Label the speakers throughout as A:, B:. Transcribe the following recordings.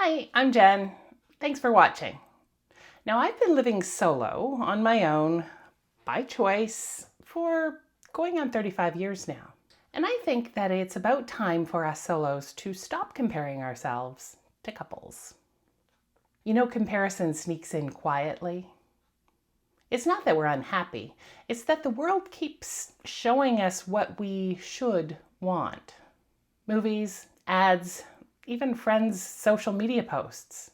A: Hi, I'm Jen. Thanks for watching. Now, I've been living solo on my own by choice for going on 35 years now. And I think that it's about time for us solos to stop comparing ourselves to couples. You know, comparison sneaks in quietly. It's not that we're unhappy, it's that the world keeps showing us what we should want. Movies, ads, even friends' social media posts.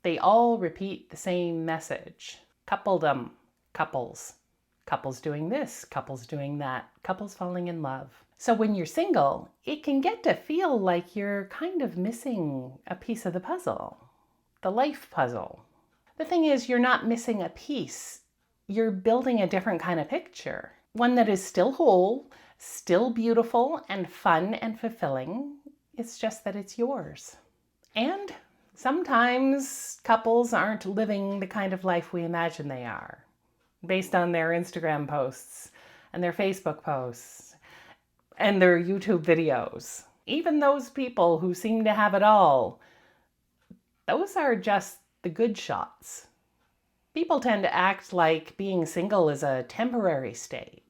A: They all repeat the same message. Coupledom, couples. Couples doing this, couples doing that, couples falling in love. So when you're single, it can get to feel like you're kind of missing a piece of the puzzle. The life puzzle. The thing is, you're not missing a piece. You're building a different kind of picture. One that is still whole, still beautiful and fun and fulfilling. It's just that it's yours. And sometimes couples aren't living the kind of life we imagine they are, based on their Instagram posts and their Facebook posts and their YouTube videos. Even those people who seem to have it all, those are just the good shots. People tend to act like being single is a temporary state,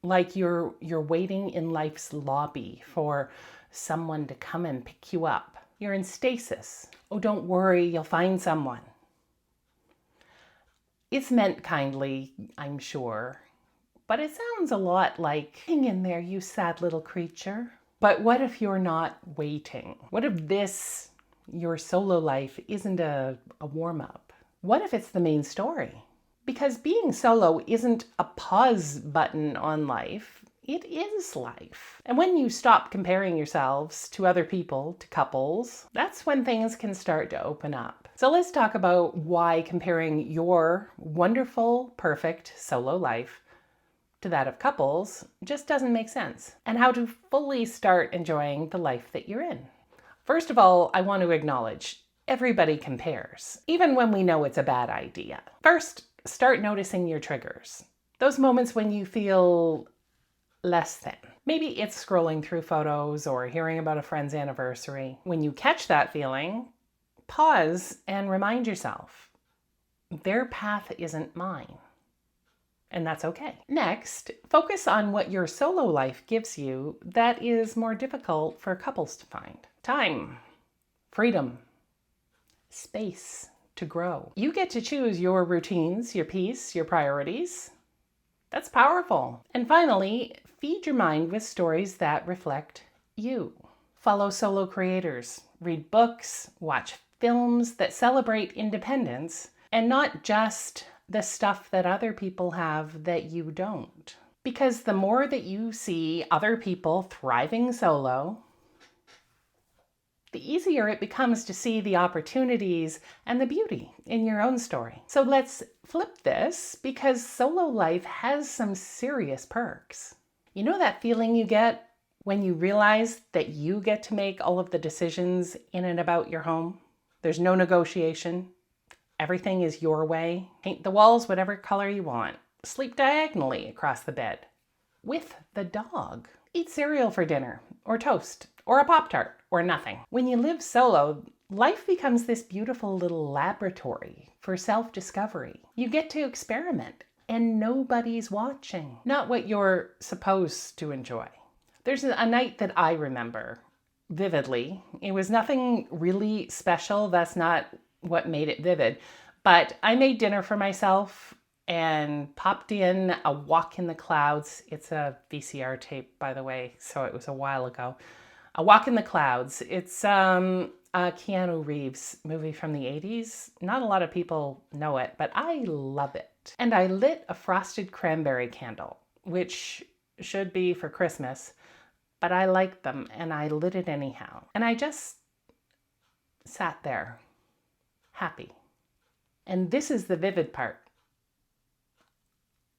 A: like you're waiting in life's lobby for someone to come and pick you up. You're in stasis. Oh, don't worry, you'll find someone. It's meant kindly, I'm sure, but it sounds a lot like, hang in there, you sad little creature. But what if you're not waiting? What if this, your solo life, isn't a warm-up? What if it's the main story? Because being solo isn't a pause button on life. It is life. And when you stop comparing yourselves to other people, to couples, that's when things can start to open up. So let's talk about why comparing your wonderful, perfect solo life to that of couples just doesn't make sense, and how to fully start enjoying the life that you're in. First of all, I want to acknowledge everybody compares, even when we know it's a bad idea. First, start noticing your triggers. Those moments when you feel less than. Maybe it's scrolling through photos or hearing about a friend's anniversary. When you catch that feeling, pause and remind yourself, their path isn't mine. And that's okay. Next, focus on what your solo life gives you that is more difficult for couples to find. Time, freedom, space to grow. You get to choose your routines, your peace, your priorities. That's powerful. And finally, feed your mind with stories that reflect you. Follow solo creators, read books, watch films that celebrate independence, and not just the stuff that other people have that you don't. Because the more that you see other people thriving solo, the easier it becomes to see the opportunities and the beauty in your own story. So let's flip this, because solo life has some serious perks. You know that feeling you get when you realize that you get to make all of the decisions in and about your home? There's no negotiation. Everything is your way. Paint the walls whatever color you want. Sleep diagonally across the bed. With the dog. Eat cereal for dinner, or toast, or a Pop-Tart, or nothing. When you live solo, life becomes this beautiful little laboratory for self-discovery. You get to experiment, and nobody's watching. Not what you're supposed to enjoy. There's a night that I remember vividly. It was nothing really special. That's not what made it vivid. But I made dinner for myself and popped in A Walk in the Clouds. It's a VCR tape, by the way, so it was a while ago. A Walk in the Clouds. It's a Keanu Reeves movie from the 80s. Not a lot of people know it, but I love it. And I lit a frosted cranberry candle, which should be for Christmas, but I liked them and I lit it anyhow. And I just sat there, happy. And this is the vivid part.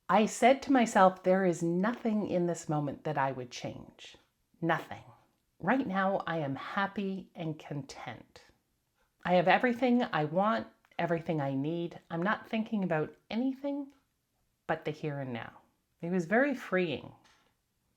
A: I said to myself, there is nothing in this moment that I would change. Nothing. Right now, I am happy and content. I have everything I want, everything I need. I'm not thinking about anything but the here and now. It was very freeing.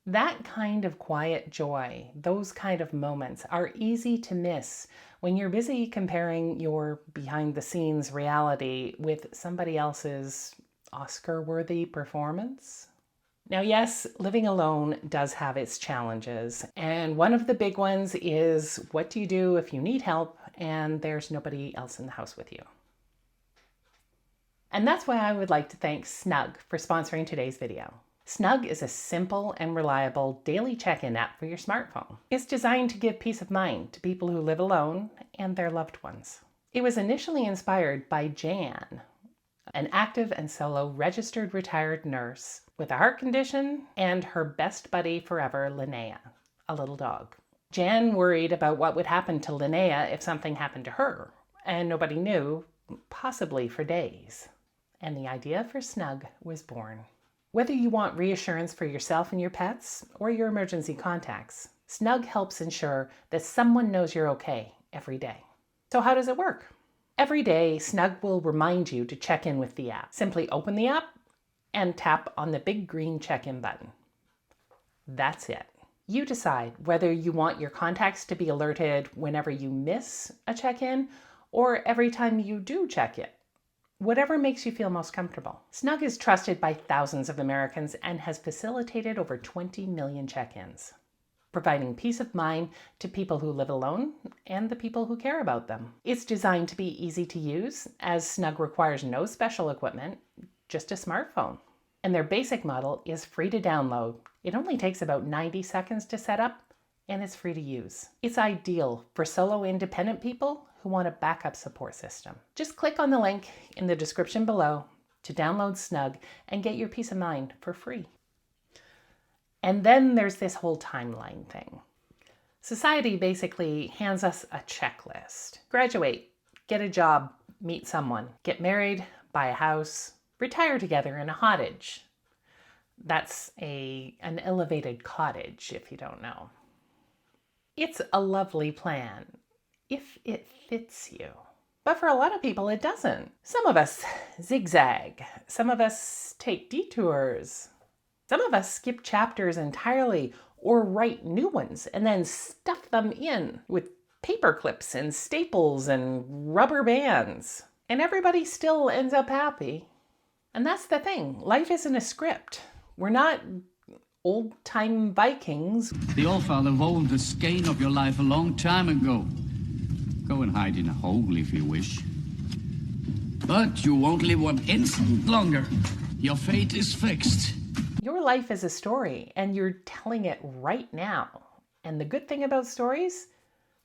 A: That kind of quiet joy, those kind of moments are easy to miss when you're busy comparing your behind-the-scenes reality with somebody else's Oscar-worthy performance? Now, yes, living alone does have its challenges, and one of the big ones is what do you do if you need help and there's nobody else in the house with you? And that's why I would like to thank Snug for sponsoring today's video. Snug is a simple and reliable daily check-in app for your smartphone. It's designed to give peace of mind to people who live alone and their loved ones. It was initially inspired by Jan, an active and solo registered retired nurse with a heart condition and her best buddy forever, Linnea, a little dog. Jan worried about what would happen to Linnea if something happened to her, and nobody knew, possibly for days. And the idea for Snug was born. Whether you want reassurance for yourself and your pets or your emergency contacts, Snug helps ensure that someone knows you're okay every day. So how does it work? Every day, Snug will remind you to check in with the app. Simply open the app and tap on the big green check-in button. That's it. You decide whether you want your contacts to be alerted whenever you miss a check-in or every time you do check in. Whatever makes you feel most comfortable. Snug is trusted by thousands of Americans and has facilitated over 20 million check-ins, providing peace of mind to people who live alone and the people who care about them. It's designed to be easy to use, as Snug requires no special equipment, just a smartphone. And their basic model is free to download. It only takes about 90 seconds to set up, and it's free to use. It's ideal for solo independent people who want a backup support system. Just click on the link in the description below to download Snug and get your peace of mind for free. And then there's this whole timeline thing. Society basically hands us a checklist. Graduate, get a job, meet someone, get married, buy a house, retire together in a cottage. That's an elevated cottage, if you don't know. It's a lovely plan, if it fits you. But for a lot of people, it doesn't. Some of us zigzag. Some of us take detours. Some of us skip chapters entirely or write new ones and then stuff them in with paper clips and staples and rubber bands. And everybody still ends up happy. And that's the thing. Life isn't a script. We're not old-time Vikings.
B: The Allfather rolled the skein of your life a long time ago. Go and hide in a hole if you wish. But you won't live 1 instant longer. Your fate is fixed.
A: Your life is a story, and you're telling it right now. And the good thing about stories,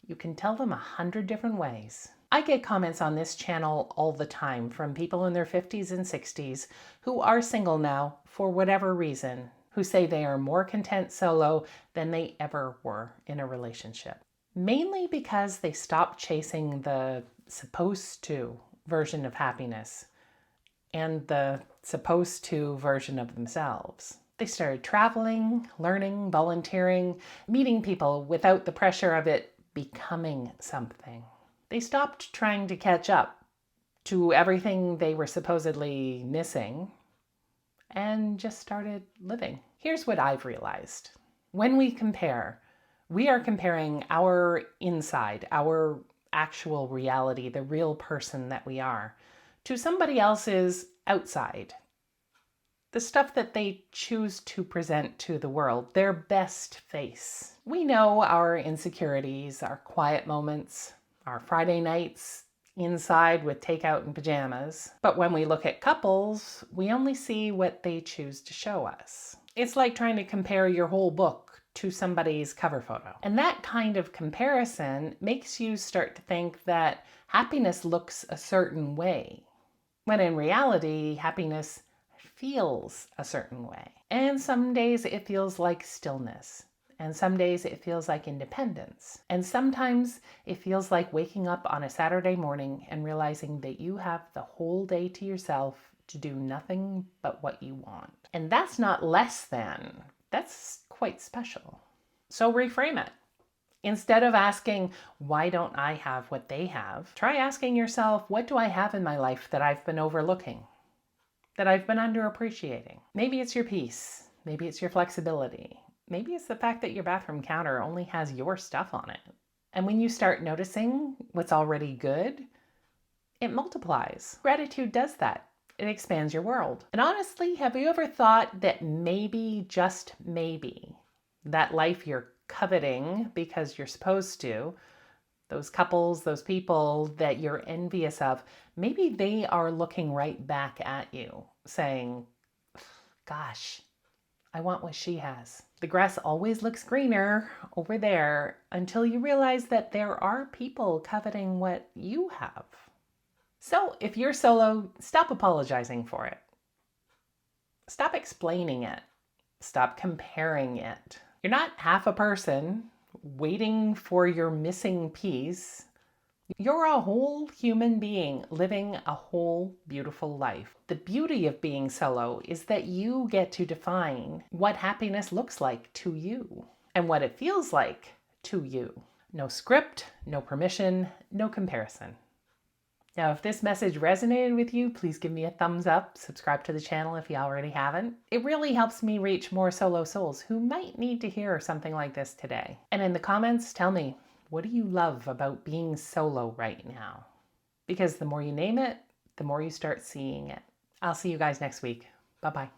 A: you can tell them 100 different ways. I get comments on this channel all the time from people in their 50s and 60s who are single now for whatever reason, who say they are more content solo than they ever were in a relationship. Mainly because they stopped chasing the supposed to version of happiness and the supposed to version of themselves. They started traveling, learning, volunteering, meeting people without the pressure of it becoming something. They stopped trying to catch up to everything they were supposedly missing and just started living. Here's what I've realized. When we compare, we are comparing our inside, our actual reality, the real person that we are, to somebody else's outside. The stuff that they choose to present to the world, their best face. We know our insecurities, our quiet moments, our Friday nights inside with takeout and pajamas. But when we look at couples, we only see what they choose to show us. It's like trying to compare your whole book to somebody's cover photo. And that kind of comparison makes you start to think that happiness looks a certain way, when in reality, happiness feels a certain way. And some days it feels like stillness. And some days it feels like independence. And sometimes it feels like waking up on a Saturday morning and realizing that you have the whole day to yourself to do nothing but what you want. And that's not less than, that's quite special. So reframe it. Instead of asking, why don't I have what they have? Try asking yourself, what do I have in my life that I've been overlooking? That I've been underappreciating? Maybe it's your peace. Maybe it's your flexibility. Maybe it's the fact that your bathroom counter only has your stuff on it. And when you start noticing what's already good, it multiplies. Gratitude does that. It expands your world. And honestly, have you ever thought that maybe, just maybe, that life you're coveting because you're supposed to, those couples, those people that you're envious of, maybe they are looking right back at you saying, gosh, I want what she has. The grass always looks greener over there until you realize that there are people coveting what you have. So if you're solo, stop apologizing for it. Stop explaining it. Stop comparing it. You're not half a person waiting for your missing piece. You're a whole human being living a whole beautiful life. The beauty of being solo is that you get to define what happiness looks like to you and what it feels like to you. No script, no permission, no comparison. Now, if this message resonated with you, please give me a thumbs up, subscribe to the channel if you already haven't. It really helps me reach more solo souls who might need to hear something like this today. And in the comments, tell me, what do you love about being solo right now? Because the more you name it, the more you start seeing it. I'll see you guys next week. Bye-bye.